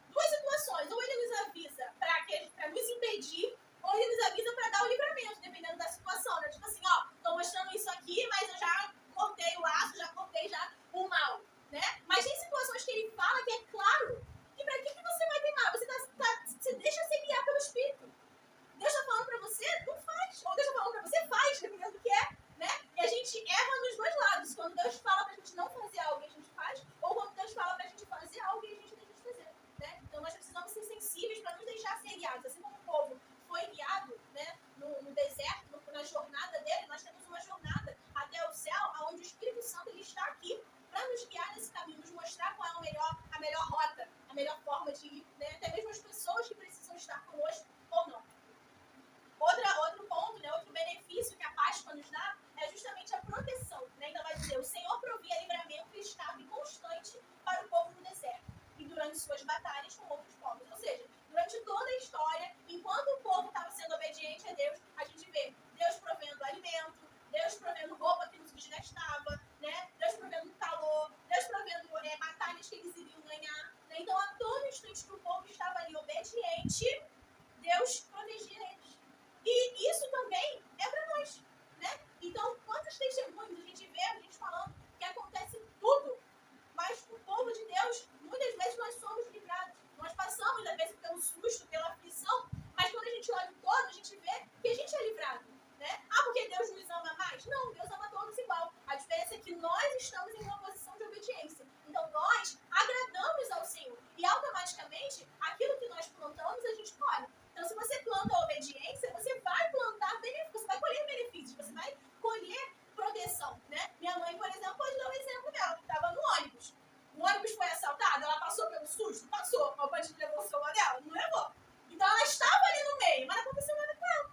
2 situações. Ou ele nos avisa pra nos impedir, ou ele nos avisa pra dar o livramento, dependendo da situação, né? Tipo assim, ó, tô mostrando isso aqui, mas eu já cortei o laço, já cortei o mal, né? Mas tem situações que ele fala que é claro que pra que você vai teimar? Você deixa se guiar pelo Espírito. Deus tá falando pra você, não faz. Ou Deus tá falando pra você, faz, dependendo do que é, né? E a gente erra nos 2 lados. Quando Deus fala pra gente não fazer algo, a gente faz. Ou quando Deus fala pra gente fazer algo, a gente deixa de fazer, né? Então nós precisamos ser sensíveis pra nos deixar ser guiados. Assim como o povo foi guiado, né, no deserto, na jornada dele, nós temos uma jornada até o céu, onde o Espírito Santo ele está aqui para nos guiar nesse caminho, nos mostrar qual é a melhor rota, a melhor forma de ir, né? Até mesmo as pessoas que precisam estar conosco ou não. Outro ponto, né, outro benefício que a Páscoa nos dá é justamente a proteção. Né? Então vai dizer, o Senhor provia livramento estável e constante para o povo no deserto e durante suas batalhas com outros povos. Ou seja, durante toda a história, enquanto o povo estava sendo obediente a Deus, a gente vê Deus provendo alimento, Deus provendo roupa que não se desgastava, né? Deus provendo calor, Deus provendo batalhas que eles iriam ganhar. Né? Então, a todo instante que o povo estava ali obediente, Deus protegia eles. E isso também é para nós, né? Então, quantos testemunhos a gente vê, a gente falando que acontece tudo, mas o povo de Deus, muitas vezes nós somos livrados. Nós passamos, às vezes, pelo susto, pela aflição, mas quando a gente olha o todo, a gente vê que a gente é livrado, né? Ah, porque Deus nos ama mais? Não, Deus ama todos igual. A diferença é que nós estamos em uma posição de obediência. Então, nós agradamos ao Senhor. E, automaticamente, aquilo que nós plantamos, a gente colhe. Então, se você planta a obediência, você vai plantar benefícios, você vai colher benefícios, você vai colher proteção, né? Minha mãe, por exemplo, pode dar um exemplo dela, que estava no ônibus. O ônibus foi assaltado, ela passou pelo susto? Passou. O bandido levou o celular dela? Não levou. Então, ela estava ali no meio, mas não aconteceu nada com ela.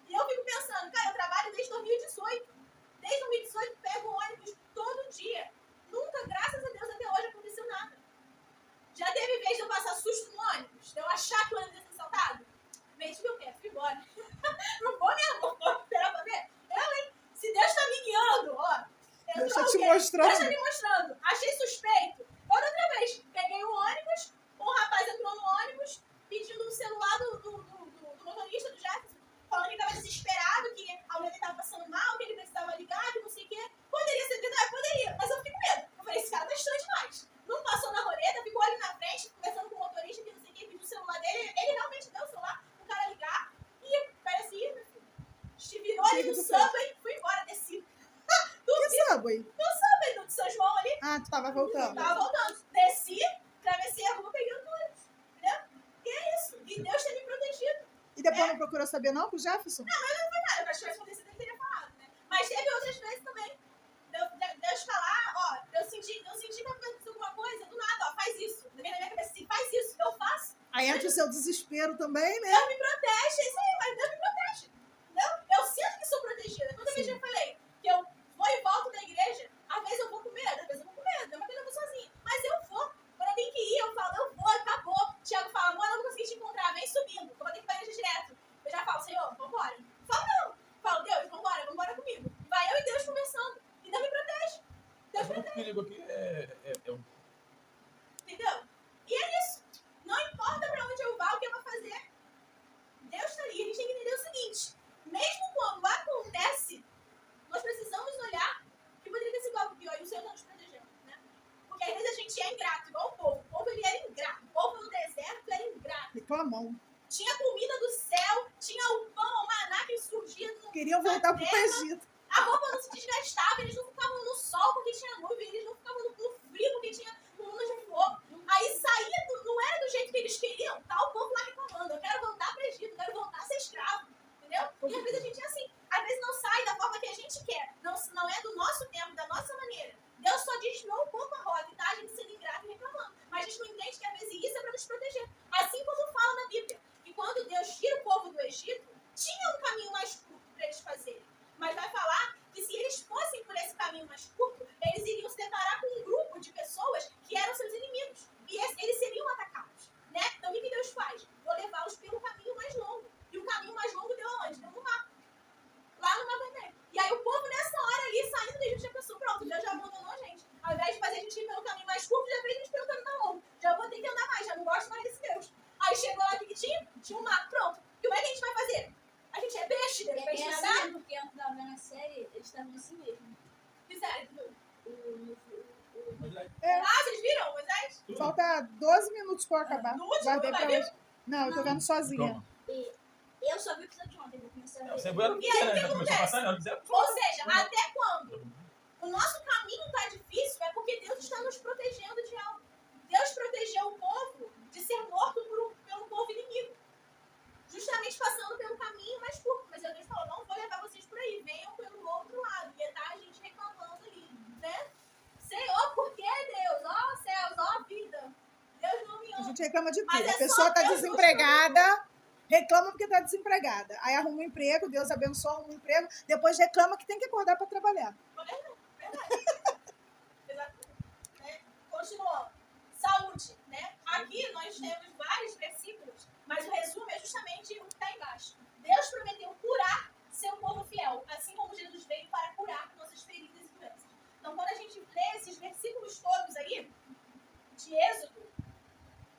E eu fico pensando, cara, eu trabalho desde 2018. Desde 2018, pego o ônibus todo dia. Nunca, graças a Deus, até hoje aconteceu nada. Já teve vez de eu passar susto no ônibus? De eu achar que o ônibus ia ser assaltado? Mente que eu quero, fui embora. Não vou mesmo, vou esperar pra ver. Se Deus tá me guiando, ó. Deus tá te mostrando. Deus tá me mostrando. Achei suspeito. Outra vez, peguei o ônibus, um rapaz entrou no ônibus pedindo o celular do motorista, do Jefferson, falando que estava desesperado, que a mulher estava passando mal, que ele precisava ligar, que não sei o quê. Poderia ser verdade? Poderia, mas eu fiquei com medo. Eu falei, esse cara tá estranho demais. Não passou na roleta, ficou ali na frente, conversando com o motorista, que não sei o quê, pediu o celular dele. Ele realmente deu o celular pro cara ligar. E foi? Também no São João ali, Ah, tu tava voltando. tava voltando. Desci, atravessei a rua, peguei o ônibus. Entendeu? E é isso. E Deus tem me protegido. E depois não procurou saber não com o Jefferson? Cara, para as coisas acontecerem, ele teria falado, né? Mas teve outras vezes também. Deus falar, ó, eu senti que vai acontecer alguma coisa, do nada, ó, faz isso. Vem na minha cabeça assim, faz isso, eu faço. Aí entra o seu desespero também, né? Deus me protege, é isso aí, mas Deus me protege. Entendeu? Eu sinto que sou protegida. Quantas vezes eu falei que eu vou e volto da igreja, às vezes eu vou com medo, às vezes eu vou com medo, é uma coisa eu vou sozinha. Mas eu vou. Quando eu tenho que ir, eu falo, eu vou, acabou. Tiago fala, amor, eu não consegui te encontrar, vem subindo, eu vou ter que ir pra igreja direto. Eu já falo, Senhor, vambora. Falo, não. Falo, Deus, vambora comigo. Vai eu e Deus conversando. E Deus me protege. Deus me protege. O perigo aqui é um... Entendeu? E é isso. Não importa pra onde eu vá, o que eu vou fazer. Deus tá ali. A gente tem que entender o seguinte. Mesmo quando acontece, nós precisamos olhar que poderia ter sido algo pior e o Senhor tá nos protegendo, né? Porque às vezes a gente é ingrato, igual o povo. O povo, ele era ingrato. O povo no deserto era ingrato. Reclamão. Tinha comida do céu, tinha o pão, o maná que surgia do Queriam voltar pro terra. Egito. A roupa não se desgastava, eles não ficavam no sol porque tinha nuvem, eles não ficavam no frio porque tinha coluna de fogo. Aí saía, não era do jeito que eles queriam, tá o povo lá reclamando, eu quero voltar para o Egito, eu quero voltar a ser escravo, entendeu? E às vezes a gente é assim, às vezes não sai da forma que a gente quer, não é do nosso tempo, da nossa maneira. Deus só desviou um pouco a rota, tá? A gente sendo ingrato e reclamando. Mas a gente não entende que às vezes isso é para nos proteger. Assim como fala na Bíblia, que quando Deus tira o povo do Egito, tinha um caminho mais curto para eles fazerem. Mas vai falar que se eles fossem por esse caminho mais curto, eles iriam se deparar com um grupo de pessoas que eram seus inimigos. E eles seriam atacados, né? Então o que Deus faz? Vou levá-los pelo caminho mais longo. E o caminho mais longo deu aonde? Deu no mar. Lá no Mar Vermelho. E aí o povo nessa hora ali, saindo do Egito, já pensou, pronto, Deus já abandonou a gente. Ao invés de fazer a gente ir pelo caminho mais curto, já fez a gente pelo caminho mais longo. Já vou ter que andar mais, já não gosto mais desse Deus. Aí chegou lá, o que tinha? Tinha um mar, pronto. Como é que a gente vai fazer? A gente é peixe, de repente É nadar? assim, porque antes da vendo a série, eles estavam assim mesmo. Fizeram. É. Ah, vocês viram, Moisés? Falta 12 minutos pra eu acabar. No último, Guardei vai pra ver? hoje. Não, eu tô vendo sozinha. Calma. Eu só vi o episódio de ontem, vou começar a ver. Você viu, E aí, o que né? Começou a acontece? passar, não quiser. Ou seja, até quando o nosso caminho tá difícil, é porque Deus está nos protegendo de algo. Deus protegeu o povo de ser morto pelo povo inimigo. Justamente passando pelo caminho mais curto. Mas Deus falou, não vou levar vocês por aí, venham pelo outro lado. E tá a gente reclamando ali, né? Senhor, por que Deus? Ó céus, ó vida. Deus não me A ama. gente reclama de Mas tudo. é A só pessoa tá Deus desempregada, reclama porque tá desempregada. Aí arruma um emprego, Deus abençoa, arruma um emprego, depois reclama que tem que acordar pra trabalhar. Verdade. Exatamente. Né? Continuando. Saúde, né? Aqui nós temos vários versículos, mas o resumo é justamente o que está embaixo. Deus prometeu curar seu povo fiel, assim como Jesus veio para curar nossas feridas e doenças. Então, quando a gente lê esses versículos todos aí, de Êxodo,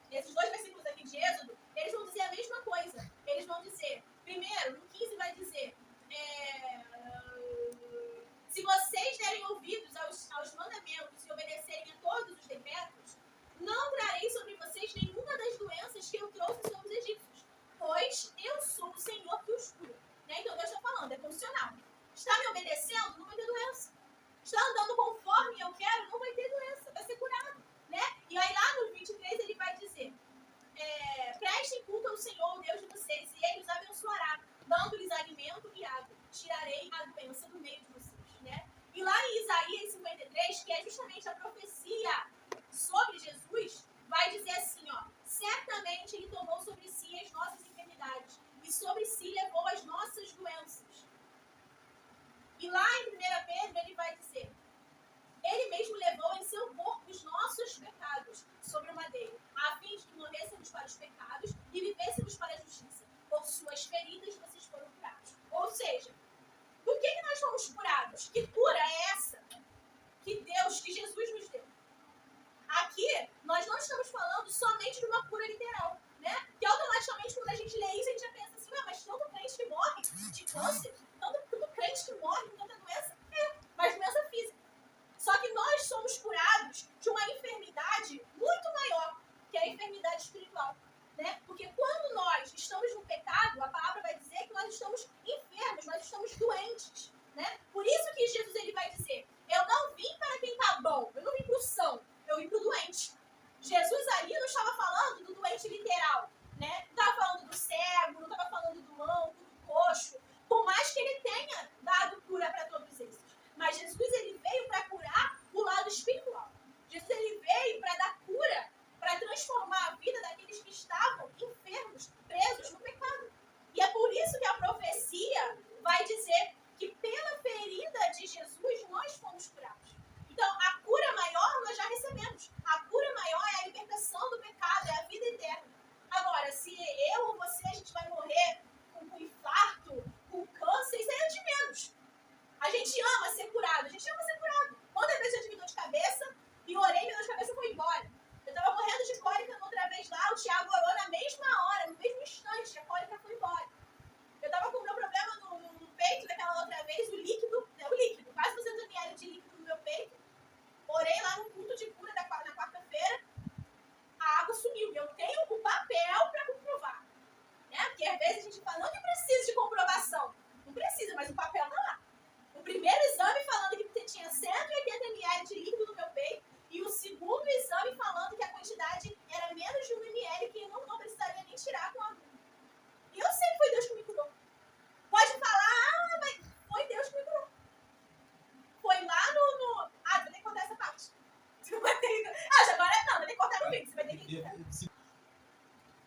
esses dois versículos aqui de Êxodo, eles vão dizer a mesma coisa. Eles vão dizer, primeiro, no 15 vai dizer, se vocês derem ouvidos aos mandamentos e obedecerem a todos os decretos, não trarei sobre vocês nenhuma das doenças que eu trouxe sobre os egípcios, pois eu sou o Senhor que os cura. Né? Então Deus está falando, é condicional. Está me obedecendo, não vai ter doença. Está andando conforme eu quero, não vai ter doença, vai ser curado. Né? E aí lá no 23 ele vai dizer, prestem culto ao Senhor, o Deus de vocês, e Ele os abençoará, dando-lhes alimento e água. Tirarei a doença do meio de vocês. Né? E lá em Isaías 53, que é justamente a profecia sobre Jesus, vai dizer assim, ó, certamente Ele tomou sobre si as nossas enfermidades e sobre si levou as nossas doenças. E lá em 1 Pedro ele vai dizer, Ele mesmo levou em seu corpo os nossos pecados sobre o madeiro, a fim de que morrêssemos para os pecados e vivêssemos para a justiça. Por suas feridas vocês foram curados. Ou seja, do que nós fomos curados? Que cura é essa que Jesus nos deu? Aqui, nós não estamos falando somente de uma cura literal, né? Que automaticamente, quando a gente lê isso, a gente já pensa assim, mas tanto crente que morre de câncer, tanto crente que morre com tanta doença, mas doença física. Só que nós somos curados de uma enfermidade muito maior, que é a enfermidade espiritual, né? Porque quando nós estamos no pecado, a palavra vai dizer que nós estamos enfermos, nós estamos doentes, né? Por isso que Jesus ele vai dizer, eu não necessariamente literal, né? Não estava falando do cego, não estava falando do manco, do coxo, por mais que ele tenha dado cura para todos esses. Mas Jesus, ele veio para curar o lado espiritual. Jesus, ele veio para dar cura, para transformar a vida daqueles que estavam enfermos, presos no pecado. E é por isso que a profecia vai dizer que pela ferida de Jesus nós fomos curados. Então, a cura maior nós já recebemos. A cura maior é a libertação do pecado, é a vida eterna. Agora, se eu ou você, a gente vai morrer com infarto, com câncer, isso aí é de menos. A gente ama ser curado, a gente ama ser curado. Quantas vezes eu tive dor de cabeça e orei, minha dor de cabeça foi embora. Eu estava morrendo de cólica outra vez lá, o Thiago orou na mesma hora, no mesmo instante, a cólica foi embora. Eu estava com o meu problema no peito daquela outra vez, o líquido, quase 200 ml de líquido no meu peito. Orei lá no culto de cura na quarta-feira, a água sumiu. Eu tenho o papel para comprovar. Né? Porque às vezes a gente fala, não que precisa de comprovação. Não precisa, mas o papel está lá. O primeiro exame falando que tinha 180 ml de líquido no meu peito, e o segundo exame falando que a quantidade era menos de 1 ml, que eu não precisaria nem tirar com a agulha. E eu sei que foi Deus que me curou. Pode falar, mas foi Deus que me curou. Foi lá no... Ah, vou ter que contar essa parte. Agora não, vou ter que contar no vídeo. Você vai ter que...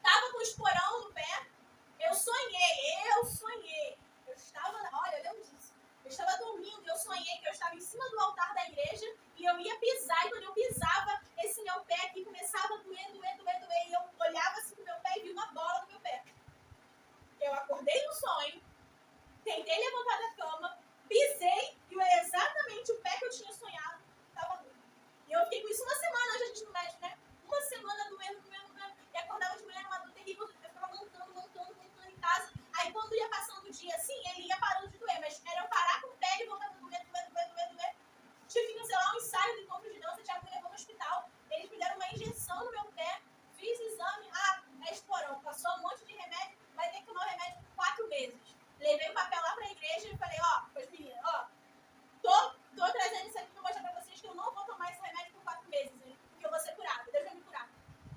Tava com o esporão no pé. Eu sonhei. Eu estava... Olha, eu lembro disso. Eu estava dormindo e eu sonhei que eu estava em cima do altar da igreja e eu ia pisar. E quando eu pisava, esse meu pé aqui começava a doer. E eu olhava assim pro meu pé e vi uma bola no meu pé. Eu acordei no sonho, tentei levantar da cama, pisei e exatamente o pé que eu tinha sonhado estava doendo. E eu fiquei com isso uma semana antes de ir no médico, né? Uma semana doendo. E acordava de manhã, uma dor terrível, eu ficava montando em casa. Aí quando ia passando o dia assim, ele ia parando de doer. Mas era eu parar com o pé e voltava a doer. Tive que cancelar um ensaio de encontro de dança, o Thiago me levou no hospital. Eles me deram uma injeção no meu pé, fiz exame, é esporão, passou um monte de remédio, vai ter que tomar o remédio por 4 meses. Levei o papel lá pra igreja e falei, para as meninas, tô trazendo isso aqui pra mostrar pra vocês que eu não vou tomar esse remédio por 4 meses, hein, porque eu vou ser curada, Deus vai me curar.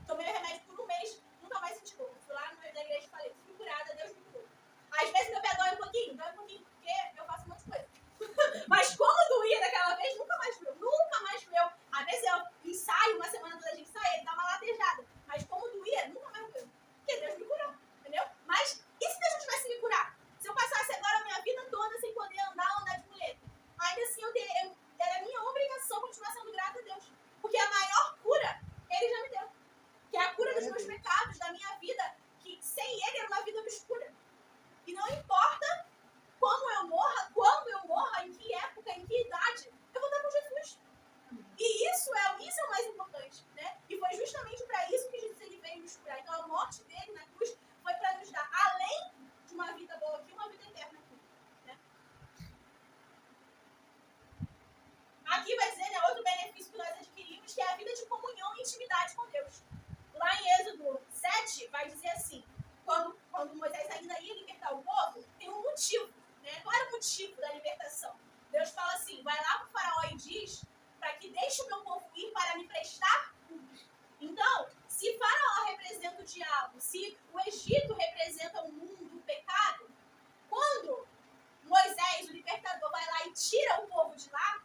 Tomei o remédio por 1 mês, nunca mais senti dor. Fui lá no meio da igreja e falei, fui curada, Deus me curou. Às vezes meu pé dói um pouquinho, porque eu faço um monte de coisa. Mas como doía daquela vez, nunca mais doeu. Às vezes eu ensaio, uma semana toda a gente ensaia, ele dá uma latejada. Mas como doía, nunca mais doeu. Porque Deus me curou, entendeu? Mas e se Deus não tivesse me curado? Se eu passasse agora a minha vida toda sem poder andar de muleta? Ainda assim, era minha obrigação continuar sendo grata a Deus. Porque a maior cura, Ele já me deu. Que é a cura dos meus pecados, da minha vida, que sem Ele era uma vida obscura. E não importa como eu morra, quando eu morra, em que época, em que idade, eu vou estar com Jesus. E isso é o mais importante, né? E foi justamente para isso que Jesus ele veio nos curar. Então a morte dele na cruz foi para nos dar, além de uma vida boa aqui, uma vida eterna aqui. Né? Aqui vai dizer, né, outro benefício que nós adquirimos, que é a vida de comunhão e intimidade com Deus. Lá em Êxodo 7, vai dizer assim, quando Moisés ainda ia libertar o povo, tem um motivo. Né? Qual era o motivo da libertação? Deus fala assim, vai lá para o faraó e diz para que deixe o meu povo ir para me prestar culto. Então, se faraó representa o diabo, se o Egito representa o mundo, o pecado, quando Moisés, o libertador, vai lá e tira o povo de lá,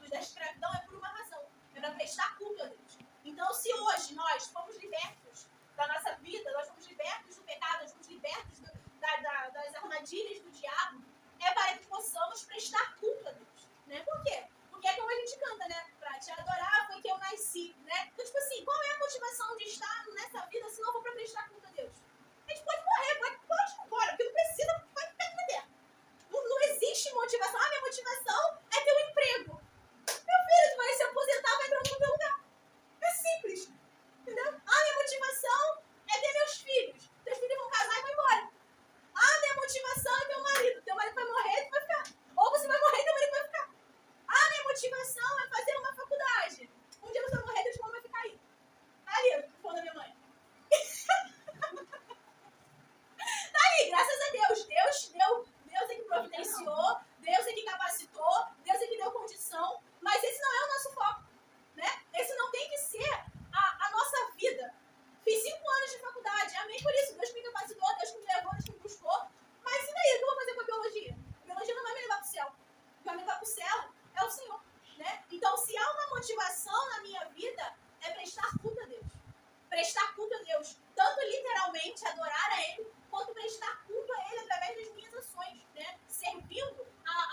da escravidão, é por uma razão. É para prestar culto a Deus. Então, se hoje nós fomos libertos da nossa vida, nós fomos libertos do pecado, nós fomos libertos das armadilhas do diabo, é para que possamos prestar culto a Deus. Né? Por quê? Porque é como a gente canta, né? Para te adorar foi que eu nasci. Né? Então, tipo assim, qual é a motivação de estar nessa vida se não for para prestar culto a Deus? A gente pode morrer, pode ir embora, porque não precisa, vai ficar aqui na terra. Não existe motivação. Minha motivação é ter um emprego. Meu filho, tu vai se aposentar, vai para outro lugar. É simples. Entendeu? Minha motivação é ter meus filhos. motivação na minha vida é prestar culto a Deus. Prestar culto a Deus, tanto literalmente adorar a Ele, quanto prestar culto a Ele através das minhas ações, né? Servindo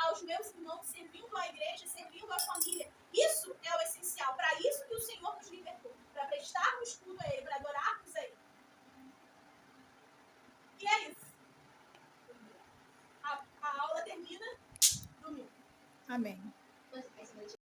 aos meus irmãos, servindo à igreja, servindo à família. Isso é o essencial, para isso que o Senhor nos libertou, para prestarmos culto a Ele, para adorarmos a Ele. E é isso. A aula termina domingo. Amém.